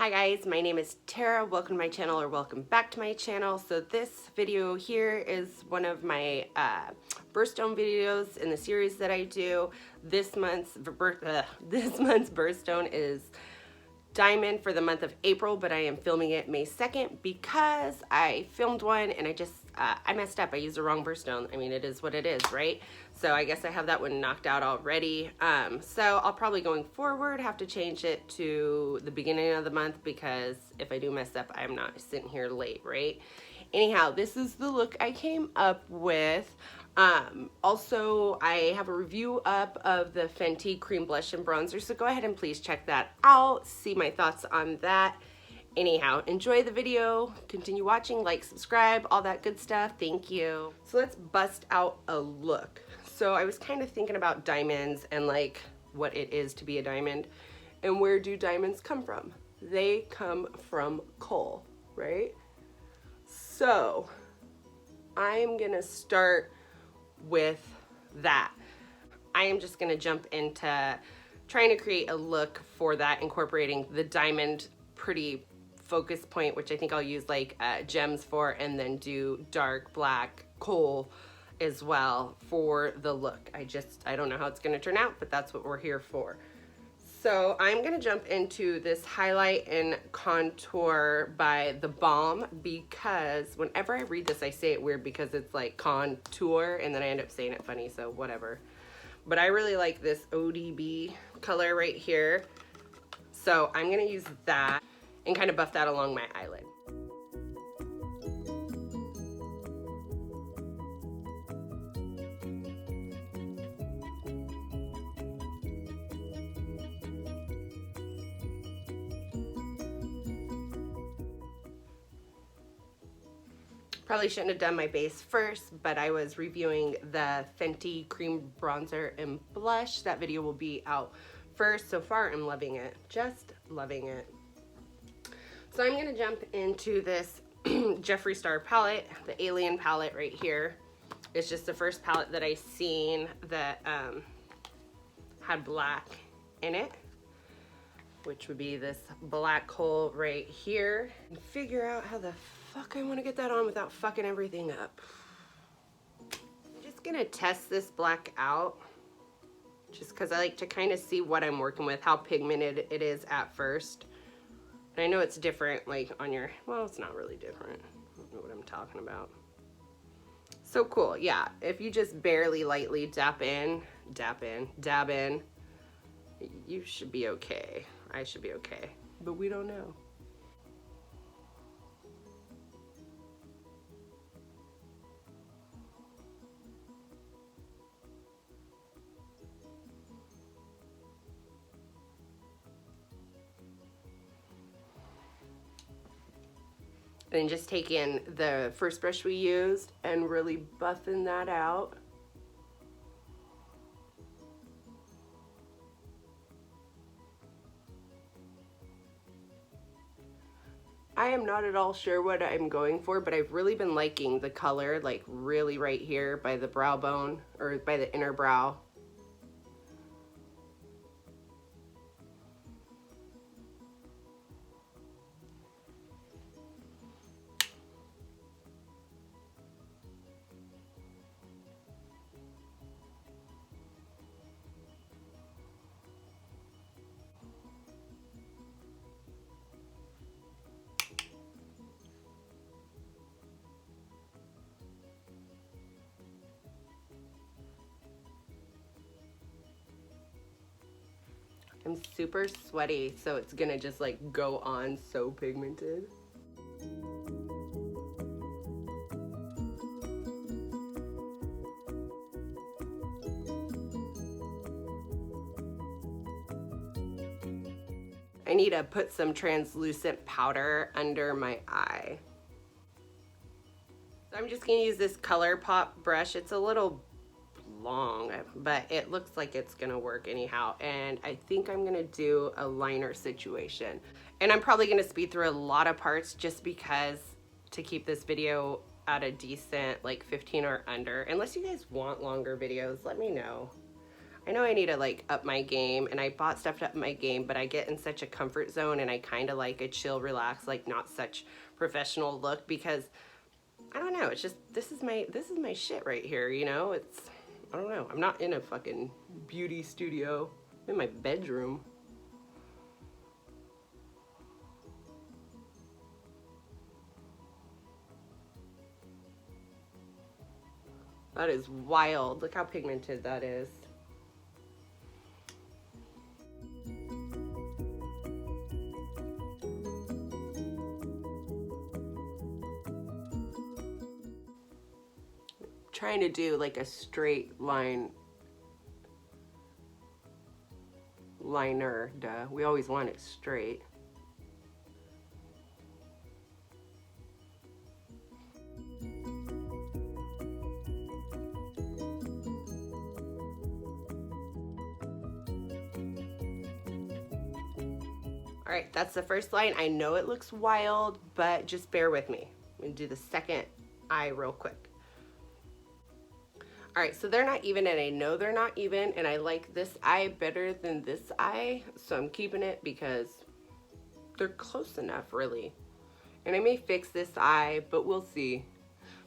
Hi guys, my name is Tara. Welcome to my channel, or welcome back to my channel. So this video here is one of my birthstone videos in the series that I do. This month's birthstone is diamond for the month of April, but I am filming it May 2nd because I filmed one and I messed up. I used the wrong birthstone. I mean, it is what it is, right? So I guess I have that one knocked out already. So I'll probably going forward have to change it to the beginning of the month, because if I do mess up, I'm not sitting here late, right? Anyhow, this is the look I came up with. Also, I have a review up of the Fenty Cream Blush and Bronzer, so go ahead and please check that out, see my thoughts on that. Anyhow, enjoy the video, continue watching, like, subscribe, all that good stuff. Thank you. So let's bust out a look. So I was kind of thinking about diamonds and like what it is to be a diamond, and where do diamonds come from? They come from coal, right? So I'm gonna start with that. I am just gonna jump into trying to create a look for that, incorporating the diamond pretty focus point, which I think I'll use like gems for, and then do dark black coal as well for the look. I don't know how it's gonna turn out, but that's what we're here for. So I'm gonna jump into this highlight and contour by The Balm, because whenever I read this, I say it weird because it's like contour and then I end up saying it funny, so whatever. But I really like this ODB color right here. So I'm gonna use that and kind of buff that along my eyelid. Probably shouldn't have done my base first, but I was reviewing the Fenty Cream Bronzer and Blush. That video will be out first. So far, I'm loving it. Just loving it. So I'm going to jump into this Jeffree Star palette, the Alien palette right here. It's just the first palette that I seen that had black in it, which would be this black hole right here. And figure out how the fuck I want to get that on without fucking everything up. I'm just gonna test this black out, just because I like to kind of see what I'm working with, how pigmented it is at first. And I know it's different, like on your, well, it's not really different. I don't know what I'm talking about. So cool, yeah. If you just barely lightly dab in, you should be okay. I should be okay, but we don't know. And just taking the first brush we used and really buffing that out. I am not at all sure what I'm going for, but I've really been liking the color, like really right here by the brow bone, or by the inner brow. I'm super sweaty, so it's gonna just like go on so pigmented. I need to put some translucent powder under my eye. So I'm just gonna use this ColourPop brush. It's a little long, but it looks like it's gonna work anyhow, and I think I'm gonna do a liner situation, and I'm probably gonna speed through a lot of parts just because, to keep this video at a decent like 15 or under. Unless you guys want longer videos, let me know. I know I need to like up my game, and I bought stuff to up my game, but I get in such a comfort zone, and I kind of like a chill, relax, like not such professional look, because I don't know, it's just this is my shit right here, you know? It's, I don't know. I'm not in a fucking beauty studio. I'm in my bedroom. That is wild. Look how pigmented that is. Trying to do like a straight line liner, duh. We always want it straight. All right, that's the first line. I know it looks wild, but just bear with me. I'm gonna do the second eye real quick. All right, so they're not even, and I know they're not even, and I like this eye better than this eye, so I'm keeping it because they're close enough, really. And I may fix this eye, but we'll see.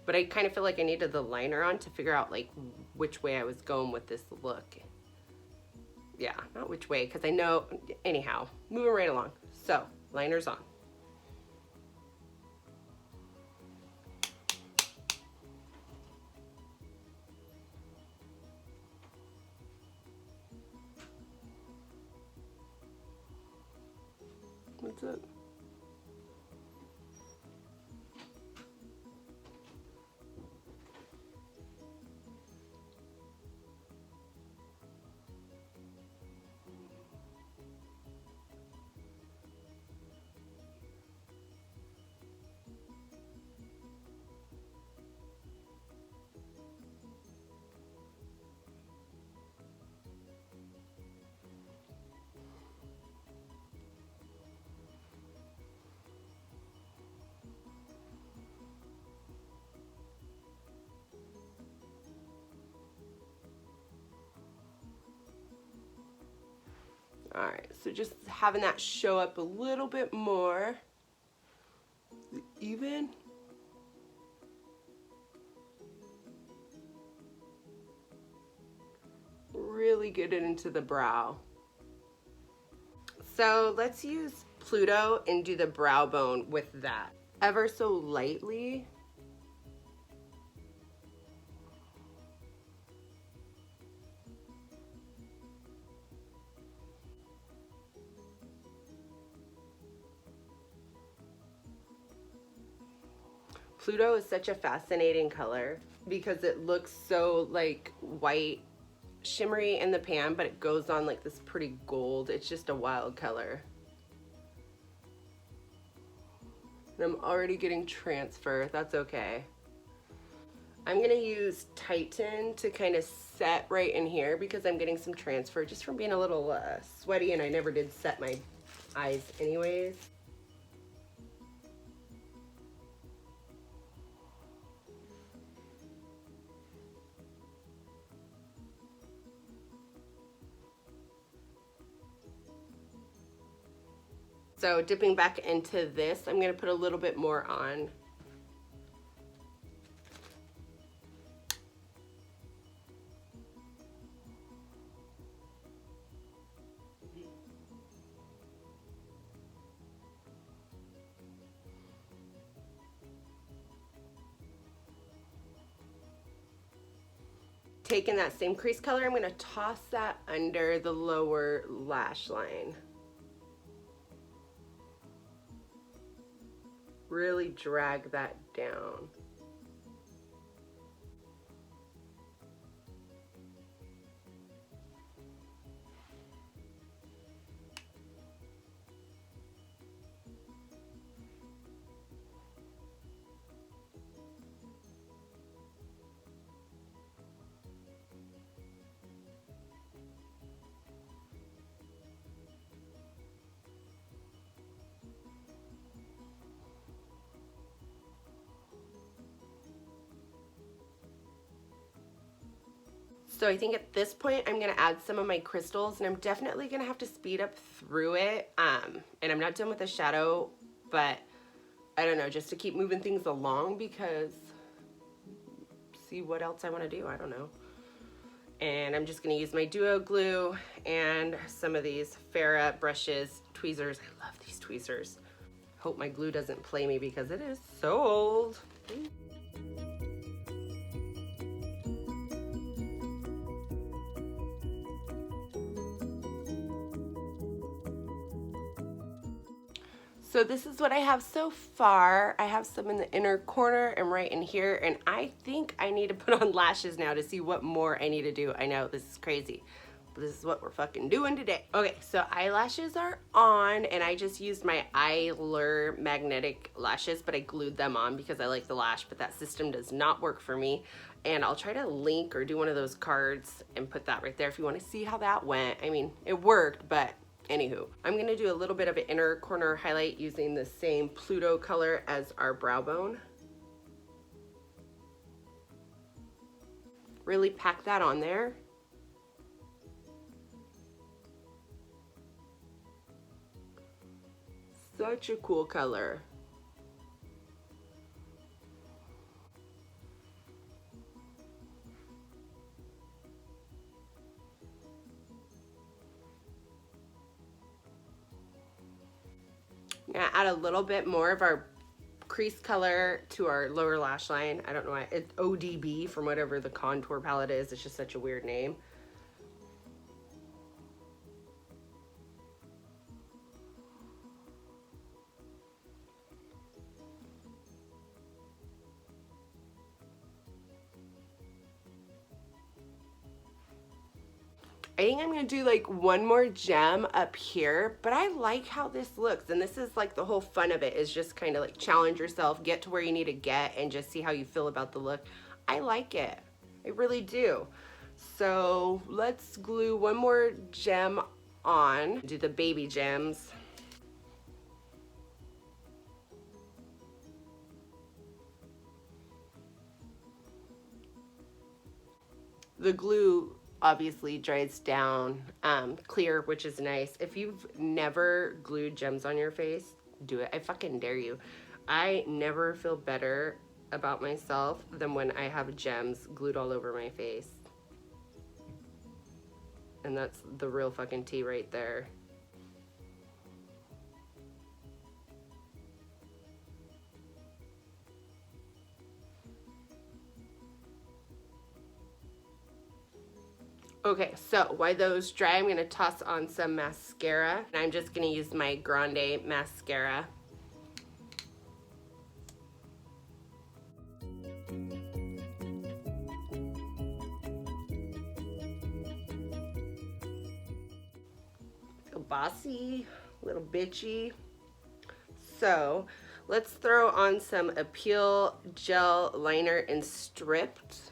But I kind of feel like I needed the liner on to figure out like which way I was going with this look. Yeah, not which way, because I know, anyhow, moving right along. So, liner's on. That's it. All right, so just having that show up a little bit more. Even. Really get it into the brow. So let's use Pluto and do the brow bone with that. Ever so lightly. Pluto is such a fascinating color because it looks so like white, shimmery in the pan, but it goes on like this pretty gold. It's just a wild color. And I'm already getting transfer. That's okay. I'm gonna use Titan to kind of set right in here because I'm getting some transfer just from being a little sweaty, and I never did set my eyes anyways. So dipping back into this, I'm gonna put a little bit more on. Taking that same crease color, I'm gonna toss that under the lower lash line. Really drag that down. So I think at this point I'm gonna add some of my crystals, and I'm definitely gonna have to speed up through it. And I'm not done with the shadow, but I don't know, just to keep moving things along, because see what else I wanna do, I don't know. And I'm just gonna use my duo glue and some of these Farrah brushes, tweezers. I love these tweezers. Hope my glue doesn't play me because it is so old. So this is what I have so far. I have some in the inner corner and right in here, and I think I need to put on lashes now to see what more I need to do. I know this is crazy, but this is what we're fucking doing today. Okay, so eyelashes are on, and I just used my Eyelure magnetic lashes, but I glued them on because I like the lash, but that system does not work for me. And I'll try to link or do one of those cards and put that right there if you want to see how that went. I mean, it worked, but anywho, I'm gonna do a little bit of an inner corner highlight using the same Pluto color as our brow bone. Really pack that on there. Such a cool color. I'm gonna add a little bit more of our crease color to our lower lash line. I don't know why, it's ODB from whatever the contour palette is. It's just such a weird name. I think I'm gonna do like one more gem up here, but I like how this looks. And this is like the whole fun of it, is just kind of like challenge yourself, get to where you need to get, and just see how you feel about the look. I like it, I really do. So let's glue one more gem on, do the baby gems. The glue obviously dries down clear, which is nice. If you've never glued gems on your face, do it. I fucking dare you. I never feel better about myself than when I have gems glued all over my face. And that's the real fucking tea right there. Okay, so while those dry, I'm gonna toss on some mascara. And I'm just gonna use my Grande mascara. Feel bossy, a little bitchy. So let's throw on some Appeal Gel Liner in Stripped.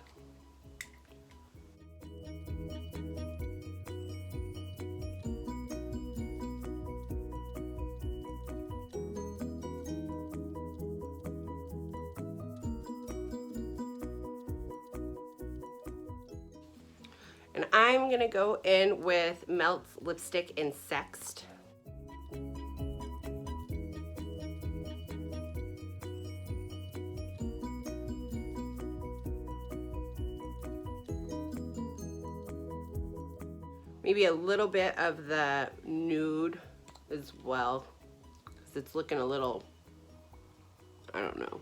And I'm gonna go in with Melt's lipstick in Sext. Maybe a little bit of the nude as well, because it's looking a little, I don't know.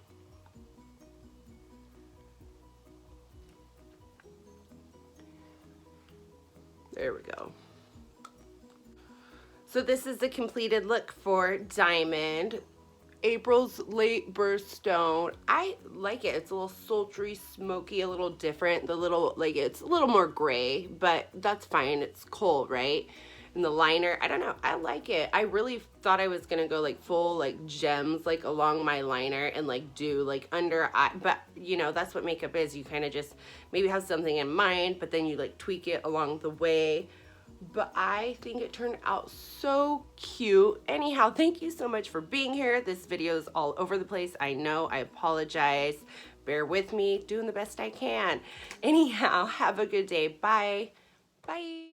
There we go. So this is the completed look for Diamond. April's late birthstone. I like it. It's a little sultry, smoky, a little different. The little, like, it's a little more gray, but that's fine. It's cold, right? And the liner, I don't know. I like it. I really thought I was gonna go like full like gems like along my liner and like do like under eye, but you know, that's what makeup is. You kind of just maybe have something in mind, but then you like tweak it along the way. But I think it turned out so cute. Anyhow, thank you so much for being here. This video is all over the place. I know, I apologize, bear with me, doing the best I can. Anyhow, have a good day. Bye. Bye.